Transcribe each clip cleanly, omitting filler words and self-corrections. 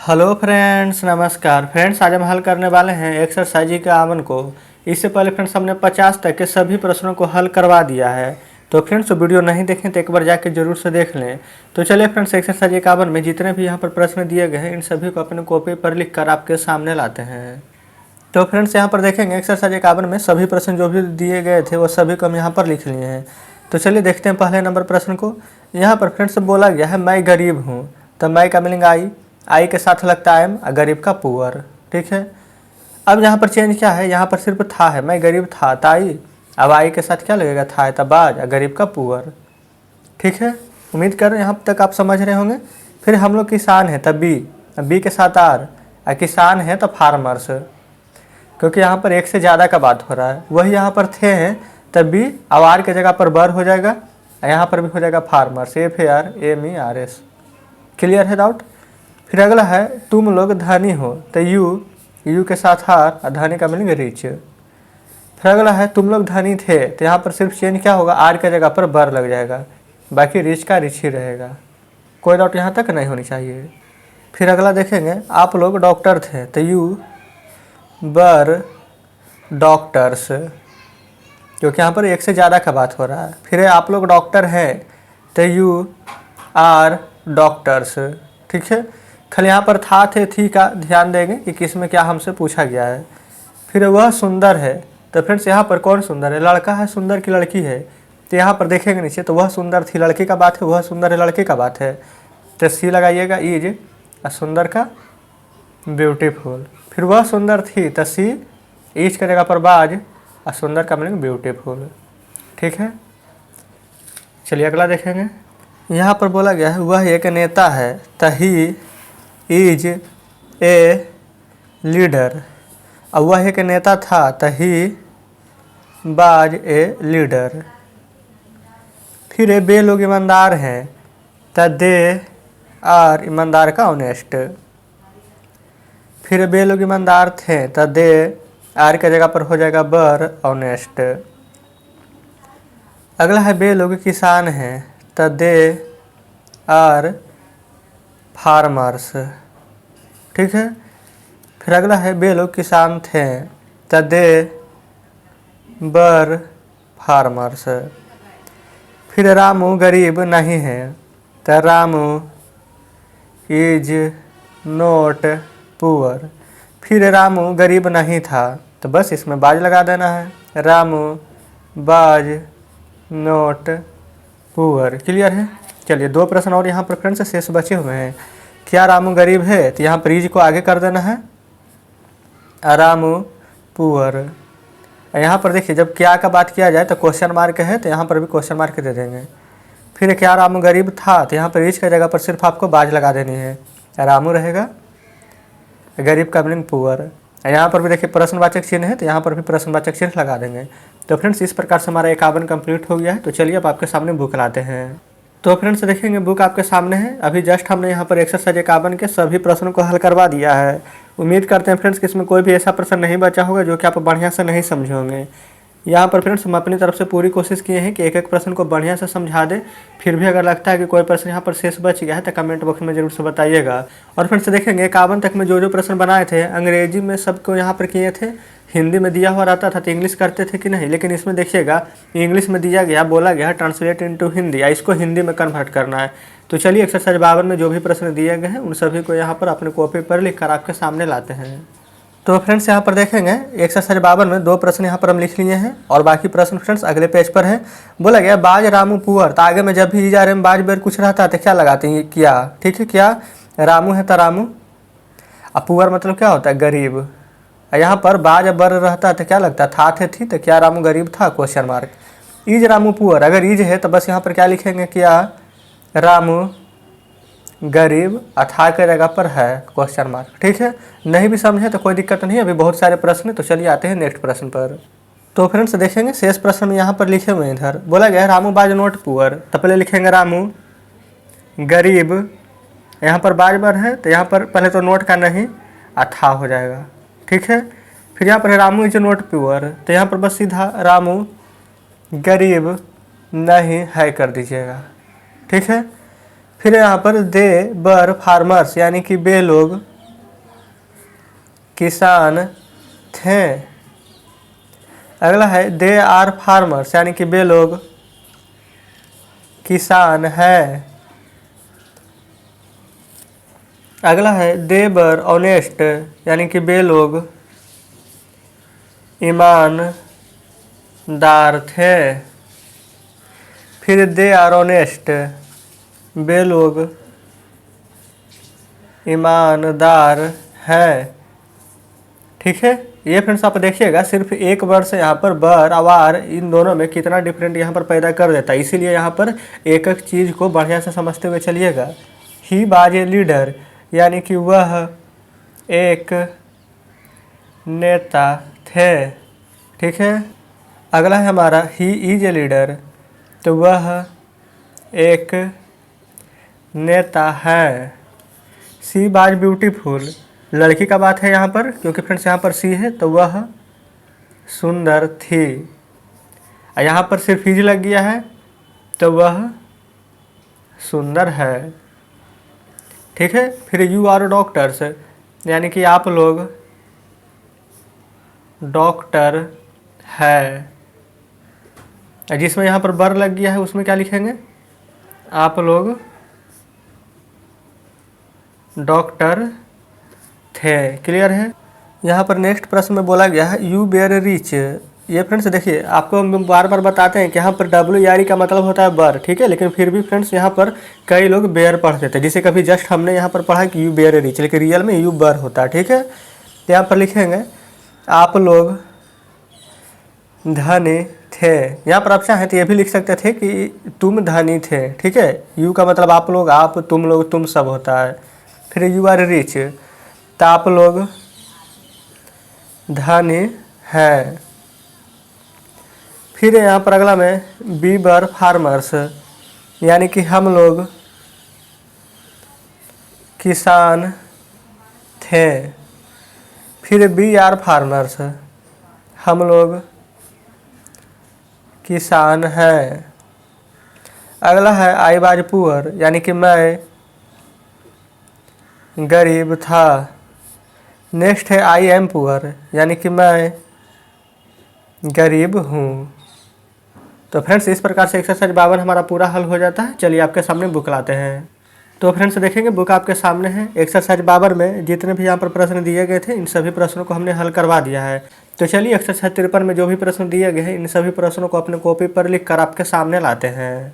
Hello friends, नमस्कार friends. आज हम हल करने वाले हैं एक्सरसाइज 51 को। इससे पहले फ्रेंड्स हमने 50 तक के सभी प्रश्नों को हल करवा दिया है। तो फ्रेंड्स वीडियो नहीं देखें तो एक बार जाके जरूर से देख लें। तो चलिए फ्रेंड्स, एक्सरसाइज 51 में जितने भी यहाँ पर प्रश्न दिए गए हैं इन सभी को अपने कॉपी पर लिख कर आपके सामने लाते हैं। तो फ्रेंड्स यहाँ पर देखेंगे एक्सरसाइज 51 में सभी प्रश्न जो भी दिए गए थे वो सभी को हम यहाँ पर लिख लिए हैं। तो चलिए देखते हैं पहले नंबर प्रश्न को। यहाँ पर फ्रेंड्स बोला गया है मैं गरीब हूँ, तो मैं का मीनिंग आई के साथ लगता है एम, गरीब का पुअर। ठीक है। अब यहाँ पर चेंज क्या है, यहाँ पर सिर्फ था है, मैं गरीब था ताई। अब आई के साथ क्या लगेगा, था है तबाज, गरीब का पुअर। ठीक है। उम्मीद कर रहे हैं यहाँ तक आप समझ रहे होंगे। फिर हम लोग किसान है तब बी के साथ आर, किसान है तो फार्मर्स, क्योंकि यहाँ पर एक से ज़्यादा का बात हो रहा है। वही यहाँ पर थे हैं तब भी, अब आर के जगह पर बर हो जाएगा, यहाँ पर भी हो जाएगा फार्मर्स, FARMERS। क्लियर है डाउट। फिर अगला है तुम लोग धनी हो, तो यू के साथ आर, धनी का मीनिंग रिच। फिर अगला है तुम लोग धनी थे, तो यहाँ पर सिर्फ चेंज क्या होगा, आर के जगह पर बर लग जाएगा, बाकी रिच का रिच ही रहेगा। कोई डाउट यहाँ तक नहीं होनी चाहिए। फिर अगला देखेंगे आप लोग डॉक्टर थे, तो यू बर डॉक्टर्स, क्योंकि यहाँ पर एक से ज़्यादा का बात हो रहा है। फिर आप लोग डॉक्टर हैं, तो यू आर डॉक्टर्स। ठीक है। खाली यहाँ पर था थे थी का ध्यान देंगे कि किस में क्या हमसे पूछा गया है। फिर वह सुंदर है, तो फ्रेंड्स यहाँ पर कौन सुंदर है, लड़का है सुंदर की लड़की है, तो यहाँ पर देखेंगे नीचे, तो वह सुंदर थी लड़की का बात है, वह सुंदर है लड़के का बात है, तो सी लगाइएगा इज, सुंदर का ब्यूटीफुल। फिर वह सुंदर थी, तो सी इज का जगह पर बाज, सुंदर का मीनिंग ब्यूटीफुल। ठीक है। चलिए अगला देखेंगे। यहाँ पर बोला गया है वह एक नेता है, तो ही इज ए लीडर। अब वह एक नेता था, तो ही बाज ए लीडर। फिर बे लोग ईमानदार हैं, तो दे आर, ईमानदार का ऑनेस्ट। फिर बे लोग ईमानदार थे, तो दे आर के जगह पर हो जाएगा बर, ऑनेस्ट। अगला है बे लोग किसान हैं, तो दे आर फार्मर्स। ठीक है। फिर अगला है बे लोग किसान थे, तो दे बर फार्मर्स। फिर रामू गरीब नहीं है, तो रामू इज नॉट पुअर। फिर रामू गरीब नहीं था, तो बस इसमें बाज लगा देना है, रामू बाज नॉट पुअर। क्लियर है। चलिए दो प्रश्न और यहाँ पर फ्रेंड्स शेष बचे हुए हैं। क्या रामू गरीब है, तो यहाँ पर इज को आगे कर देना है, रामू पुअर। यहाँ पर देखिए जब क्या का बात किया जाए तो क्वेश्चन मार्क है, तो यहाँ पर भी क्वेश्चन मार्क दे देंगे। फिर क्या रामू गरीब था, तो यहाँ पर इज की जगह पर सिर्फ आपको बाज लगा देनी है, रामू रहेगा, गरीब का मीनिंग पुअर। यहाँ पर भी देखिए प्रश्नवाचक चिन्ह है, तो यहाँ पर भी प्रश्नवाचक चिन्ह लगा देंगे। तो फ्रेंड्स इस प्रकार से हमारा 51 कंप्लीट हो गया है। तो चलिए अब आपके सामने बुक लाते हैं। तो फ्रेंड्स देखेंगे बुक आपके सामने है। अभी जस्ट हमने यहाँ पर एक्सरसाइज 51 के सभी प्रश्नों को हल करवा दिया है। उम्मीद करते हैं फ्रेंड्स कि इसमें कोई भी ऐसा प्रश्न नहीं बचा होगा जो कि आप बढ़िया से नहीं समझे होंगे। यहाँ पर फ्रेंड्स हम अपनी तरफ से पूरी कोशिश किए हैं कि एक एक प्रश्न को बढ़िया से समझा दें। फिर भी अगर लगता है कि कोई प्रश्न यहाँ पर शेष बच गया है तो कमेंट बॉक्स में जरूर से बताइएगा। और फ्रेंड्स देखेंगे 51 तक में जो जो प्रश्न बनाए थे अंग्रेजी में सबको यहाँ पर किए थे, हिंदी में दिया हुआ रहता था तो इंग्लिश करते थे कि नहीं, लेकिन इसमें देखिएगा इंग्लिश में दिया गया, बोला गया ट्रांसलेट इनटू हिंदी, इसको हिंदी में कन्वर्ट करना है। तो चलिए एक्सरसाइज 52 में जो भी प्रश्न दिए गए हैं उन सभी को यहाँ पर अपने कॉपी पर लिख कर आपके सामने लाते हैं। तो फ्रेंड्स यहाँ पर देखेंगे एक्सरसाइज 52 में दो प्रश्न यहाँ पर हम लिख लिए हैं और बाकी प्रश्न फ्रेंड्स अगले पेज पर है। बोला गया बाज रामू पुअर, तो आगे में जब भी जा रहे में बाज बेर कुछ रहता है तो क्या लगाते हैं, क्या। ठीक है। क्या रामू है तो रामू, अब पुअर मतलब क्या होता है, गरीब। यहाँ पर बाज बर रहता है तो क्या लगता है, था थे थी, तो क्या रामू गरीब था, question mark. Is Ramu poor, अगर इज है तो बस यहाँ पर क्या लिखेंगे, क्या रामू गरीब, अथा के जगह पर है, क्वेश्चन मार्क। ठीक है। नहीं भी समझे तो कोई दिक्कत नहीं, अभी बहुत सारे प्रश्न है। तो चलिए आते हैं नेक्स्ट प्रश्न पर। तो फ्रेंड्स देखेंगे शेष प्रश्न में यहाँ पर लिखे हुए हैं, इधर बोला गया रामू बाज नोट पुअर, तो पहले लिखेंगे रामू गरीब, यहाँ पर बाज बर है तो यहाँ पर पहले तो नोट का नहीं अथा हो जाएगा। ठीक है। फिर यहाँ पर रामू इज नोट पुअर, तो यहाँ पर बस सीधा रामू गरीब नहीं है कर दीजिएगा। ठीक है। फिर यहाँ पर दे बर फार्मर्स, यानी कि बे लोग किसान थे। अगला है दे आर फार्मर्स, यानी कि वे लोग किसान है। अगला है दे वर ऑनेस्ट, यानी कि वे लोग ईमानदार थे। फिर दे आर ऑनेस्ट, वे लोग ईमानदार है। ठीक है, ये फ्रेंड्स आप देखिएगा सिर्फ एक वर्ड से यहाँ पर बर आवार इन दोनों में कितना डिफरेंट यहाँ पर पैदा कर देता है। इसीलिए यहाँ पर एक एक चीज़ को बढ़िया से समझते हुए चलिएगा। ही वाज ए लीडर, यानी कि वह एक नेता थे। ठीक है, अगला है हमारा ही इज ए लीडर, तो वह एक नेता है। सी वाज ब्यूटीफुल, लड़की का बात है यहाँ पर, क्योंकि फ्रेंड्स यहाँ पर सी है तो वह सुंदर थी। यहाँ पर सिर्फ इज लग गया है तो वह सुंदर है। ठीक है, फिर यू आर डॉक्टर्स, यानी कि आप लोग डॉक्टर है। जिसमें यहाँ पर बर लग गया है उसमें क्या लिखेंगे, आप लोग डॉक्टर थे। क्लियर है। यहाँ पर नेक्स्ट प्रश्न में बोला गया है यू बेयर रिच। ये फ्रेंड्स देखिए, आपको हम बार बार बताते हैं कि यहाँ पर WR का मतलब होता है बर। ठीक है, लेकिन फिर भी फ्रेंड्स यहाँ पर कई लोग बेयर पढ़ते थे, जिसे कभी जस्ट हमने यहाँ पर पढ़ा कि यू बेयर रिच, लेकिन रियल में यू बर होता है। ठीक है, तो यहाँ पर लिखेंगे आप लोग धनी थे। यहाँ पर आप चाहें तो ये भी लिख सकते थे कि तुम धनी थे। ठीक है, यू का मतलब आप लोग तुम सब होता है। फिर यू आर रिच, तो आप लोग धनी है। फिर यहाँ पर अगला में बी वर फार्मर्स, यानी कि हम लोग किसान थे। फिर बी आर फार्मर्स, हम लोग किसान हैं। अगला है आई वाज पुअर, यानी कि मैं गरीब था। नेक्स्ट है आई एम पुअर, यानी कि मैं गरीब हूँ। तो फ्रेंड्स इस प्रकार से एक्सरसाइज 52 हमारा पूरा हल हो जाता है। चलिए आपके सामने बुक लाते हैं। तो फ्रेंड्स देखेंगे बुक आपके सामने है। एक्सरसाइज 52 में जितने भी यहाँ पर प्रश्न दिए गए थे इन सभी प्रश्नों को हमने हल करवा दिया है। तो चलिए एक्सरसाइज 53 में जो भी प्रश्न दिए गए हैं इन सभी प्रश्नों को अपने कॉपी पर लिख कर आपके सामने लाते हैं।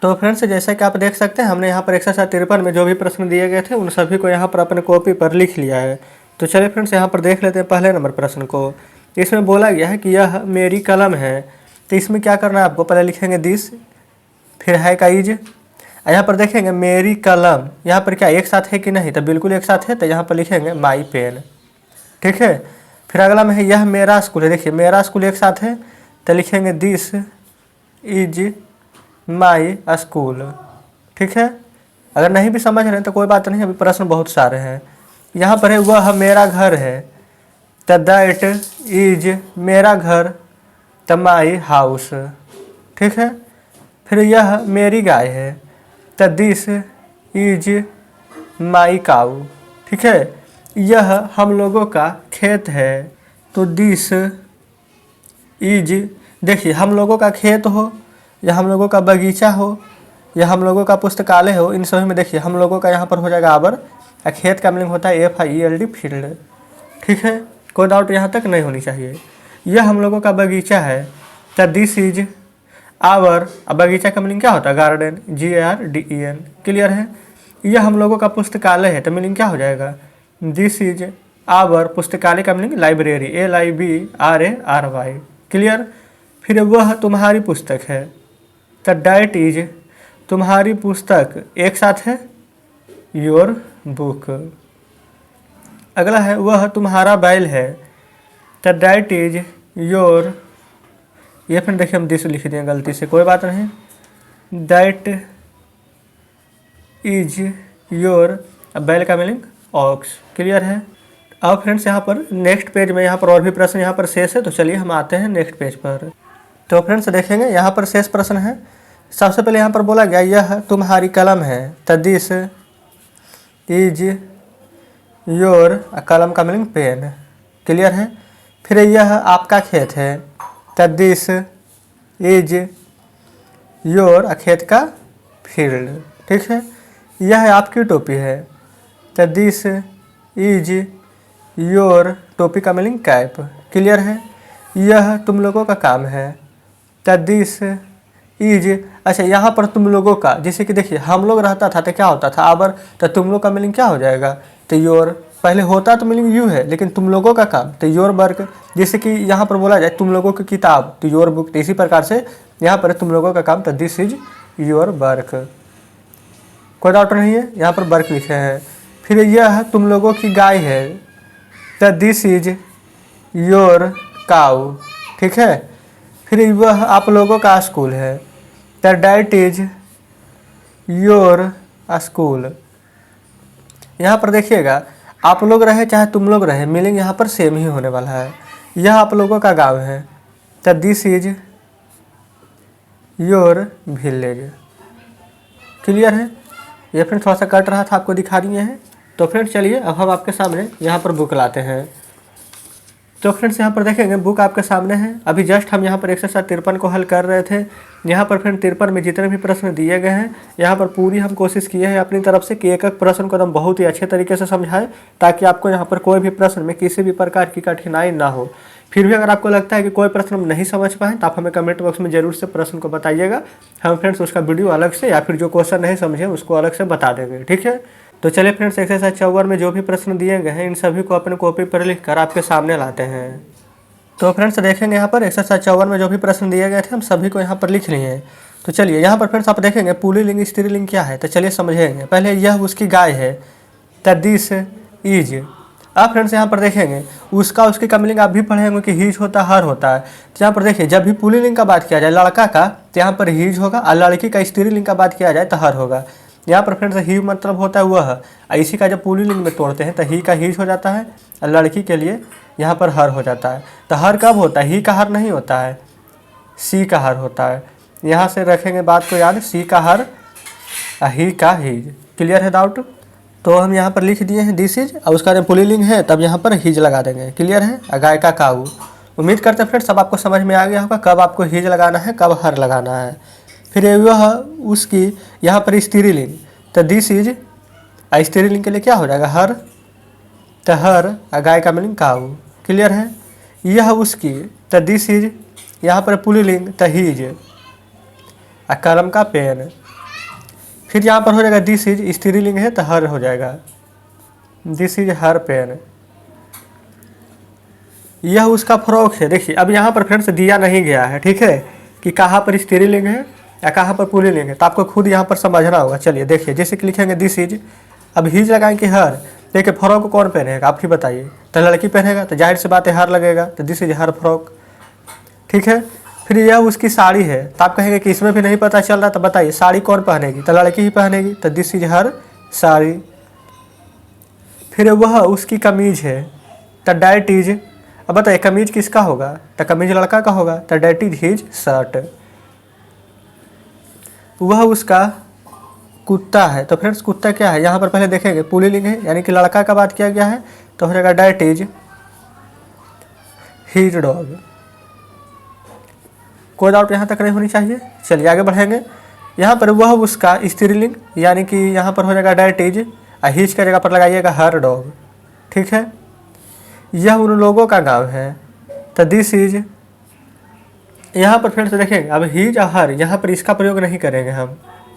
तो फ्रेंड्स जैसा कि आप देख सकते हैं हमने यहाँ पर एक्सरसाइज 53 में जो भी प्रश्न दिए गए थे उन सभी को यहाँ पर अपने कॉपी पर लिख लिया है। तो चलिए फ्रेंड्स यहाँ पर देख लेते हैं पहले नंबर प्रश्न को। इसमें बोला गया है कि यह मेरी कलम है। तो इसमें क्या करना है आपको, पहले लिखेंगे दिस, फिर है का इज। यहाँ पर देखेंगे मेरी कलम, यहाँ पर क्या एक साथ है कि नहीं, तो बिल्कुल एक साथ है, तो यहाँ पर लिखेंगे माई पेन। ठीक है, फिर अगला में है यह मेरा स्कूल है। देखिए मेरा स्कूल एक साथ है, तो लिखेंगे दिस इज माई स्कूल। ठीक है, अगर नहीं भी समझ रहे हैं तो कोई बात नहीं, अभी प्रश्न बहुत सारे हैं। यहाँ पर है वह मेरा घर है, तो दैट इज मेरा घर, तो माई हाउस। ठीक है, फिर यह मेरी गाय है, तो दिस इज माई काऊ। ठीक है, यह हम लोगों का खेत है, तो दिस इज, देखिए हम लोगों का खेत हो या हम लोगों का बगीचा हो या हम लोगों का पुस्तकालय हो, इन सभी में देखिए हम लोगों का यहाँ पर हो जाएगा आवर। खेत का मीनिंग होता है FIELD फील्ड। ठीक है, कोई डाउट यहाँ तक नहीं होनी चाहिए। यह हम लोगों का बगीचा है, तो दिस इज आवर। अब बगीचा का मीनिंग क्या होता है, गार्डन, GARDEN। क्लियर है। यह हम लोगों का पुस्तकालय है, तो मीनिंग क्या हो जाएगा, दिस इज आवर। पुस्तकालय का मीनिंग लाइब्रेरी, LIBRARY। क्लियर। फिर वह तुम्हारी पुस्तक है, तो डैट इज तुम्हारी पुस्तक, एक साथ है योर बुक। अगला है वह तुम्हारा बैल है, तो डैट इज योर, ये फिर देखिए हम दिस लिख दिए गलती से, कोई बात नहीं, दैट इज योर। बैल का मीनिंग ऑक्स। क्लियर है। अब फ्रेंड्स यहाँ पर नेक्स्ट पेज में यहाँ पर और भी प्रश्न यहाँ पर शेष है, तो चलिए हम आते हैं नेक्स्ट पेज पर। तो फ्रेंड्स देखेंगे यहाँ पर शेष प्रश्न है। सबसे पहले यहाँ पर बोला गया यह तुम्हारी कलम है, तो दिस इज योर, कलम का मीनिंग पेन, क्लियर है। फिर यह आपका खेत है, तो दिस इज योर, खेत का फील्ड, ठीक है। यह आपकी टोपी है, तो दिस इज योर, टोपी का मीनिंग कैप, क्लियर है। यह तुम लोगों का काम है, तो दिस इज, अच्छा यहाँ पर तुम लोगों का, जैसे कि देखिए हम लोग रहता था तो क्या होता था अबर, तो तुम लोग का मीनिंग क्या हो जाएगा, तो योर। पहले होता तो मीनिंग यू है, लेकिन तुम लोगों का काम तो योर वर्क। जैसे कि यहाँ पर बोला जाए तुम लोगों की किताब तो योर बुक, तो इसी प्रकार से यहाँ पर तुम लोगों का काम तो दिस इज योर वर्क। कोई डाउट नहीं है, यहाँ पर वर्क लिखे हैं। फिर यह तुम लोगों की गाय है, तो दिस इज योर काउ, ठीक है। फिर वह आप लोगों का स्कूल है, तो डैट इज योर स्कूल। यहाँ पर देखिएगा आप लोग रहे चाहे तुम लोग रहे, मीनिंग यहाँ पर सेम ही होने वाला है। यह आप लोगों का गांव है, तो this is your village, clear है। ये फ्रेंड्स थोड़ा सा कट रहा था, आपको दिखा दिए हैं। तो फ्रेंड्स चलिए अब हम आपके सामने यहाँ पर बुक लाते हैं। तो फ्रेंड्स यहाँ पर देखेंगे बुक आपके सामने है। अभी जस्ट हम यहाँ पर एक्सरसाइज 53 को हल कर रहे थे। यहाँ पर फ्रेंड 53 में जितने भी प्रश्न दिए गए हैं, यहाँ पर पूरी हम कोशिश किए हैं अपनी तरफ से कि एक एक प्रश्न को एकदम बहुत ही अच्छे तरीके से समझाएं, ताकि आपको यहाँ पर कोई भी प्रश्न में किसी भी प्रकार की कठिनाई ना हो। फिर भी अगर आपको लगता है कि कोई प्रश्न हम नहीं समझ पाए तो आप हमें कमेंट बॉक्स में जरूर से प्रश्न को बताइएगा। हम फ्रेंड्स उसका वीडियो अलग से या फिर जो क्वेश्चन नहीं समझे उसको अलग से बता देंगे, ठीक है। तो चलिए फ्रेंड्स एक्सरसाइज 54 में जो भी प्रश्न दिए गए हैं इन सभी को अपने कॉपी पर लिख कर आपके सामने लाते हैं। तो फ्रेंड्स देखेंगे यहाँ पर एक्सरसाइज 54 में जो भी प्रश्न दिए गए थे हम सभी को यहाँ पर लिख लिए हैं। तो चलिए यहाँ पर फ्रेंड्स आप देखेंगे पुल्लिंग स्त्रीलिंग क्या है, तो चलिए समझेंगे। पहले यह उसकी गाय है, तो दिस इज। अब फ्रेंड्स यहाँ पर देखेंगे उसका उसकी कमिलिंग आप भी पढ़ेंगे कि हीज होता है, हर होता है। तो यहाँ पर देखिए जब भी पुल्लिंग का बात किया जाए लड़का का, तो यहाँ पर हीज होगा, और लड़की का स्त्रीलिंग का बात किया जाए तो हर होगा। यहाँ पर फ्रेंड्स ही मतलब होता है वह, इसी का जब पुल्लिंग में तोड़ते हैं तो ही का हीज हो जाता है, और लड़की के लिए यहाँ पर हर हो जाता है। तो हर कब होता है, ही का हर नहीं होता है, सी का हर होता है। यहाँ से रखेंगे बात को याद, सी का हर, ही का हीज, क्लियर है डाउट। तो हम यहाँ पर लिख दिए हैं दिस इज, और उसका जब पुल्लिंग है तब यहाँ पर हीज लगा देंगे, क्लियर है। गाय का काऊ। उम्मीद करते हैं फ्रेंड्स सब आपको समझ में आ गया होगा कब आपको हीज लगाना है, कब हर लगाना है। फिर वह उसकी यहाँ पर स्त्रीलिंग, तो दिस इज, स्त्रीलिंग के लिए क्या हो जाएगा हर, तो हर, गाय का मीनिंग काऊ, क्लियर है। यह उसकी, तो दिस इज, यहाँ पर पुल्लिंग तो हीज, कलम का पेन। फिर यहाँ पर हो जाएगा दिस इज, स्त्रीलिंग है तो हर हो जाएगा, दिस इज हर पेन। यह उसका फ्रॉक है। देखिए अब यहाँ पर फ्रेंड्स दिया नहीं गया है, ठीक है, कि कहाँ पर स्त्रीलिंग है या कहाँ पर पुल्लिंग है, तो आपको खुद यहाँ पर समझना होगा। चलिए देखिए जैसे कि लिखेंगे दिस इज, अब हीज लगाएंगे हर। देखिए फ्रॉक को कौन पहनेगा आप ही बताइए, तो लड़की पहनेगा, तो जाहिर सी बात है हर लगेगा, तो दिस इज हर फ्रॉक, ठीक है। फिर यह उसकी साड़ी है, तो आप कहेंगे कि इसमें भी नहीं पता चल रहा, तो बताइए साड़ी कौन पहनेगी, तो लड़की ही पहनेगी, तो दिस इज हर साड़ी। फिर वह उसकी कमीज है, तो डैट इज, अब बताइए कमीज किसका होगा, तो कमीज लड़का का होगा, तो डैट इज हिज शर्ट। वह उसका कुत्ता है, तो फ्रेंड्स कुत्ता क्या है, यहाँ पर पहले देखेंगे पुल्लिंग है यानी कि लड़का का बात किया गया है, तो हो जाएगा डैट इज हिज डॉग। कोई डाउट यहाँ तक नहीं होनी चाहिए। चलिए आगे बढ़ेंगे। यहाँ पर वह उसका स्त्रीलिंग यानी कि यहाँ पर हो जाएगा डैट इज, हिज का जगह पर लगाइएगा हर डॉग, ठीक है। यह उन लोगों का गांव है, तो दिस इज, यहाँ पर फ्रेंड्स देखेंगे अब हीज और हर, यहाँ पर इसका प्रयोग नहीं करेंगे हम,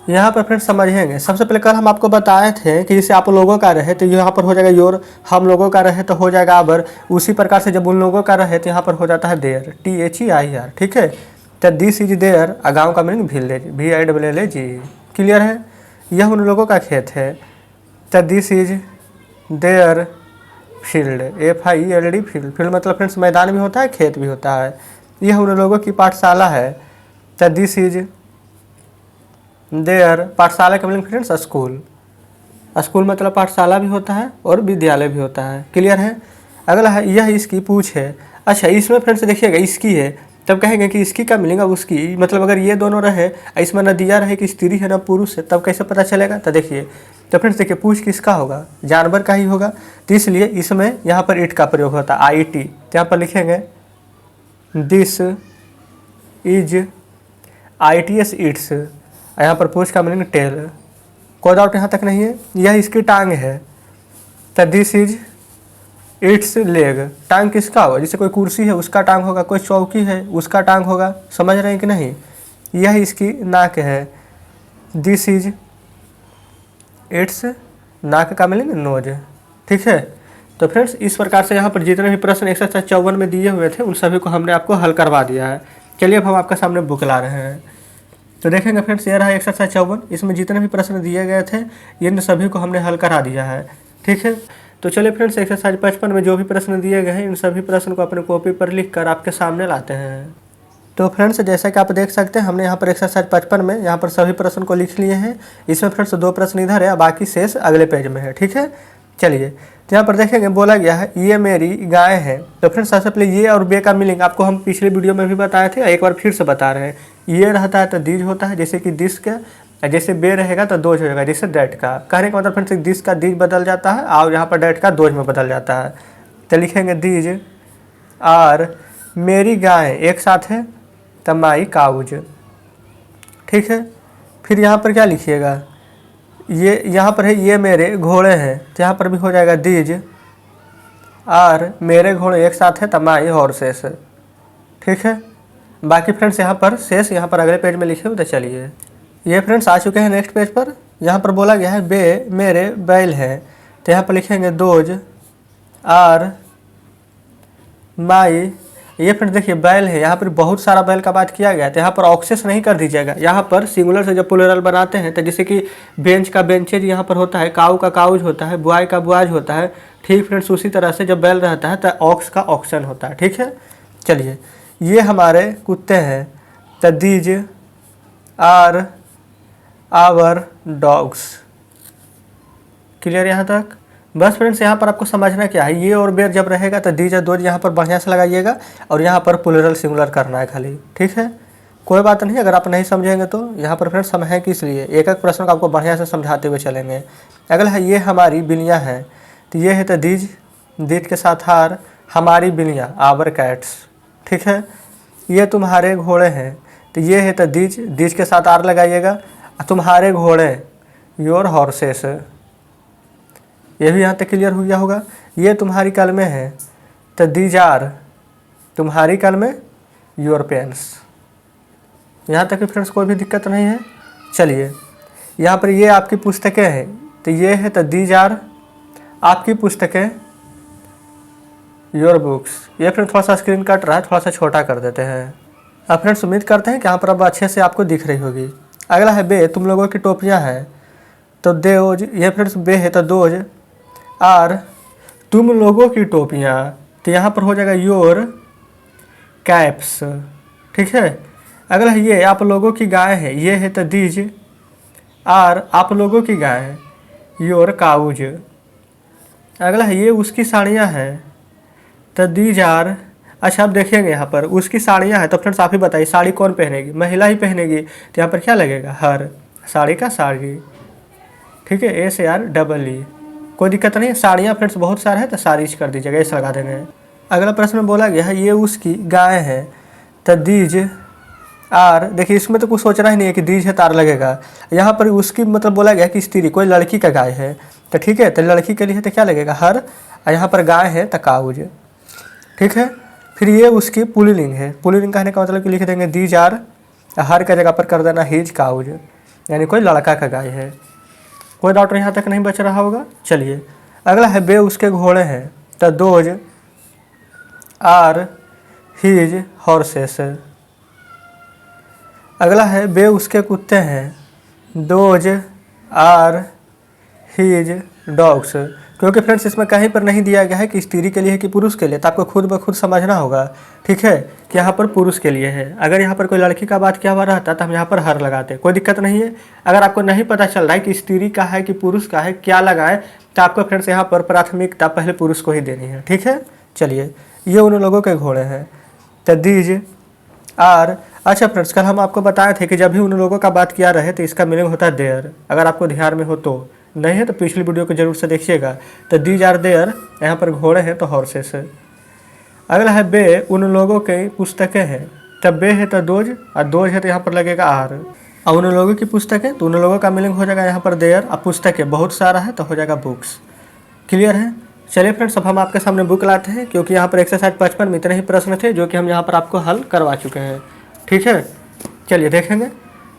यहाँ पर फ्रेंड्स समझेंगे। सबसे पहले कल हम आपको बताए थे कि जैसे आप लोगों का रहे तो यहाँ पर हो जाएगा योर, हम लोगों का रहे तो हो जाएगा अबर। उसी प्रकार से जब उन लोगों का रहे तो यहाँ पर हो जाता है देयर, THEIR, ठीक है। तो दिस इज देयर, गाँव का मीनिंग विलेज, VILLAG, क्लियर है। यह उन लोगों का खेत है, तो this is their field, FIELD field. Field मतलब फ्रेंड्स मैदान भी होता है खेत भी होता है। यह उन लोगों की पाठशाला है, तो दिस इज देयर, पाठशाला का मीनिंग फ्रेंड्स स्कूल। स्कूल मतलब पाठशाला भी होता है और विद्यालय भी होता है, क्लियर है। अगला है यह इसकी पूछ है। अच्छा इसमें फ्रेंड्स देखिएगा इसकी है, तब कहेंगे कि इसकी क्या मिलेगा उसकी, मतलब अगर ये दोनों रहे, इसमें न दिया रहे कि स्त्री है न पुरुष है, तब कैसे पता चलेगा। तो देखिए, तो फ्रेंड्स देखिए पूछ किसका होगा, जानवर का ही होगा, तो इसलिए इसमें यहाँ पर इट का प्रयोग होता है, IT। तो यहाँ पर लिखेंगे दिस इज ITS इट्स, यहाँ पर पूछ का मीनिंग टेल, कोई डाउट यहाँ तक नहीं है, यह इसकी टांग है। तो दिस इज इट्स लेग, टांग किसका होगा, जैसे कोई कुर्सी है उसका टांग होगा, कोई चौकी है उसका टांग होगा, समझ रहे हैं कि नहीं। यह इसकी नाक है, दिस इज इट्स, नाक का मीनिंग नोज, ठीक है। तो फ्रेंड्स इस प्रकार से यहाँ पर जितने भी प्रश्न एक्सरसाइज 54 में दिए हुए थे उन सभी को हमने आपको हल करवा दिया है। चलिए अब हम आपके सामने बुक ला रहे हैं। तो देखेंगे फ्रेंड्स, ये रहा एक्सरसाइज 54, इसमें जितने भी प्रश्न दिए गए थे इन सभी को हमने हल करा दिया है, ठीक है। तो चलिए फ्रेंड्स, एक्सरसाइज 55 में जो भी प्रश्न दिए गए हैं इन सभी प्रश्न को अपने कॉपी पर लिख कर आपके सामने लाते हैं। तो फ्रेंड्स जैसा कि आप देख सकते हैं, हमने यहाँ पर एक्सरसाइज 55 में यहाँ पर सभी प्रश्न को लिख लिए हैं। इसमें फ्रेंड्स 2 प्रश्न इधर है, बाकी शेष अगले पेज में है, ठीक है। चलिए, तो यहाँ पर देखेंगे बोला गया है ये मेरी गाय है। तो फ्रेंड्स सबसे पहले ये और बे का मीनिंग आपको हम पिछले वीडियो में भी बताए थे, एक बार फिर से बता रहे हैं। ये रहता है तो दीज होता है, जैसे कि दिस का, जैसे बे रहेगा तो दोज हो जाएगा, जैसे डैट का। कहने का मतलब फ्रेंड्स दिस का दीज बदल जाता है और यहाँ पर डैट का दोज में बदल जाता है। तो लिखेंगे दीज आर मेरी गाय, एक साथ है तो माई काउज, ठीक है। फिर यहाँ पर क्या लिखिएगा, ये यहाँ पर है ये मेरे घोड़े हैं, तो यहाँ पर भी हो जाएगा दीज आर मेरे घोड़े, एक साथ है तो माई हॉर्सेस, ठीक है। बाकी फ्रेंड्स यहाँ पर शेष यहाँ पर अगले पेज में लिखे हुए। तो चलिए ये फ्रेंड्स आ चुके हैं नेक्स्ट पेज पर। यहाँ पर बोला गया है बे मेरे बैल हैं, तो यहाँ पर लिखेंगे दोज आर माई। ये फ्रेंड्स देखिए बैल है, यहाँ पर बहुत सारा बैल का बात किया गया है, तो यहाँ पर ऑक्सेस नहीं कर दीजिएगा। यहाँ पर सिंगुलर से जब प्लूरल बनाते हैं तो जैसे कि बेंच का बेंचेज यहाँ पर होता है, काऊ का काउज होता है, बुआई का बुआज होता है, ठीक फ्रेंड्स उसी तरह से जब बैल रहता है तो ऑक्स का ऑक्सन होता है, ठीक है। चलिए ये हमारे कुत्ते हैं, तो these are our dogs, clear यहाँ तक। बस फ्रेंड्स यहाँ पर आपको समझना क्या है, ये और बेर जब रहेगा तो दीज और दोज यहाँ पर बढ़िया से लगाइएगा और यहाँ पर प्लूरल सिंगुलर करना है खाली, ठीक है। कोई बात नहीं, अगर आप नहीं समझेंगे तो यहाँ पर फ्रेंड्स हम हैं कि इसलिए एक एक प्रश्न को आपको बढ़िया से समझाते हुए चलेंगे। अगला है ये हमारी बिल्लियाँ हैं, तो ये है तो दीज, दीज के साथ हार, हमारी बिल्लियाँ आवर कैट्स, ठीक है। ये तुम्हारे घोड़े हैं, तो ये है तो दीज, दीज के साथ आर लगाइएगा, तुम्हारे घोड़े योर हॉर्सेस, ये भी यहाँ तक क्लियर हो गया होगा। ये तुम्हारी कलमें हैं, तो दीज आर तुम्हारी कलमें योर पेन्स, यहाँ तक फ्रेंड्स कोई भी दिक्कत नहीं है। चलिए यहाँ पर ये आपकी पुस्तकें हैं, तो ये है तो दीज आर आपकी पुस्तकें योर बुक्स। ये फ्रेंड्स थोड़ा सा स्क्रीन कट रहा है, थोड़ा सा छोटा कर देते हैं। अब फ्रेंड्स उम्मीद करते हैं कि यहाँ पर अब अच्छे से आपको दिख रही होगी। अगला है बे तुम लोगों की टोपियाँ हैं, तो दोज, ये फ्रेंड्स बे है तो दोज आर तुम लोगों की टोपियाँ, तो यहाँ पर हो जाएगा योर कैप्स, ठीक है। अगला है ये आप लोगों की गाय है, ये है तो दीज आर आप लोगों की गाय है योर काउज। अगला है ये उसकी साड़ियाँ हैं, तो दीज आर, अच्छा आप देखेंगे यहाँ पर उसकी साड़ियाँ हैं, तो फ्रेंड्स आप ही बताइए साड़ी कौन पहनेगी, महिला ही पहनेगी, तो यहाँ पर क्या लगेगा हर, साड़ी का साड़ी, ठीक है, SAR कोई दिक्कत नहीं है। साड़ियाँ फ्रेंड्स बहुत सारा है तो सारीज कर दीजिएगा, ऐसा लगा देंगे। अगला प्रश्न में बोला गया है ये उसकी गाय है, तो दीज आर, देखिए इसमें तो कुछ सोचना ही नहीं है कि दीज है तार लगेगा। यहाँ पर उसकी मतलब बोला गया कि स्त्री, कोई लड़की का गाय है, तो ठीक है, तो लड़की के लिए तो क्या लगेगा हर, और यहाँ पर गाय है तो काउज, ठीक है। फिर ये उसकी पुल्लिंग है, पुल्लिंग कहने का मतलब कि लिख देंगे दीज आर, हर का जगह पर कर देना हिज काउज, यानी कोई लड़का का गाय है। कोई डाउट यहाँ तक नहीं बच रहा होगा। चलिए अगला है बे उसके घोड़े हैं, तो दोज आर हिज हॉर्सेस। अगला है बे उसके कुत्ते हैं, दोज आर हिज डॉग्स। क्योंकि फ्रेंड्स इसमें कहीं पर नहीं दिया गया है कि स्त्री के लिए है कि पुरुष के लिए, तो आपको खुद ब खुद समझना होगा, ठीक है, कि यहाँ पर पुरुष के लिए है। अगर यहाँ पर कोई लड़की का बात किया हुआ रहता तो हम यहाँ पर हर लगाते, कोई दिक्कत नहीं है। अगर आपको नहीं पता चल रहा है कि स्त्री का है कि पुरुष का है, क्या लगाएं, तो आपको फ्रेंड्स यहाँ पर प्राथमिकता पहले पुरुष को ही देनी है, ठीक है। चलिए ये उन लोगों के घोड़े हैं, तो दीज आर। अच्छा फ्रेंड्स, कल हम आपको बताए थे कि जब भी उन लोगों का बात किया रहे तो इसका मीनिंग होता है देयर। अगर आपको ध्यान में हो तो, नहीं है तो पिछली वीडियो को जरूर से देखिएगा। तो दीज आर देयर, यहाँ पर घोड़े हैं तो हॉर्सेस है। अगला है बे, उन लोगों की पुस्तकें हैं। तब बे है तो दोज, और दोज है तो यहाँ पर लगेगा आर। और उन लोगों की पुस्तकें, तो उन लोगों का मीनिंग हो जाएगा यहाँ पर देयर। और पुस्तकें बहुत सारा है तो हो जाएगा बुक्स। क्लियर है। चलिए फ्रेंड्स, अब हम आपके सामने बुक लाते हैं, क्योंकि यहाँ पर एक्सरसाइज 55 में इतने ही प्रश्न थे जो कि हम यहाँ पर आपको हल करवा चुके हैं। ठीक है, चलिए देखेंगे।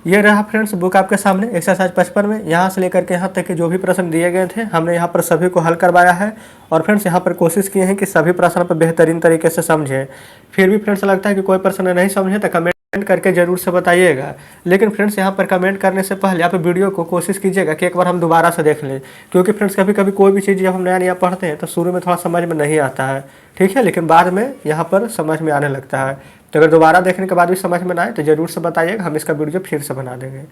ये रहा फ्रेंड्स बुक आपके सामने एक्सरसाइज 55 में, यहाँ से लेकर के यहाँ तक के जो भी प्रश्न दिए गए थे हमने यहाँ पर सभी को हल करवाया है। और फ्रेंड्स यहाँ पर कोशिश किए हैं कि सभी प्रश्न पर बेहतरीन तरीके से समझें। फिर भी फ्रेंड्स लगता है कि कोई प्रश्न नहीं समझे तो कमेंट करके जरूर से बताइएगा। लेकिन फ्रेंड्स यहाँ पर कमेंट करने से पहले आप वीडियो को कोशिश कीजिएगा कि एक बार हम दोबारा से देख लें, क्योंकि फ्रेंड्स कभी कभी कोई भी चीज़ जब हम नया नया पढ़ते हैं तो शुरू में थोड़ा समझ में नहीं आता है। ठीक है, लेकिन बाद में यहाँ पर समझ में आने लगता है। तो अगर दोबारा देखने के बाद भी समझ में ना आए तो ज़रूर से बताइएगा, हम इसका वीडियो फिर से बना देंगे।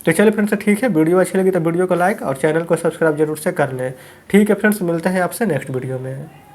तो चलिए फ्रेंड्स, ठीक है, वीडियो अच्छी लगी तो वीडियो को लाइक और चैनल को सब्सक्राइब जरूर से कर लें। ठीक है फ्रेंड्स, मिलते हैं आपसे नेक्स्ट वीडियो में।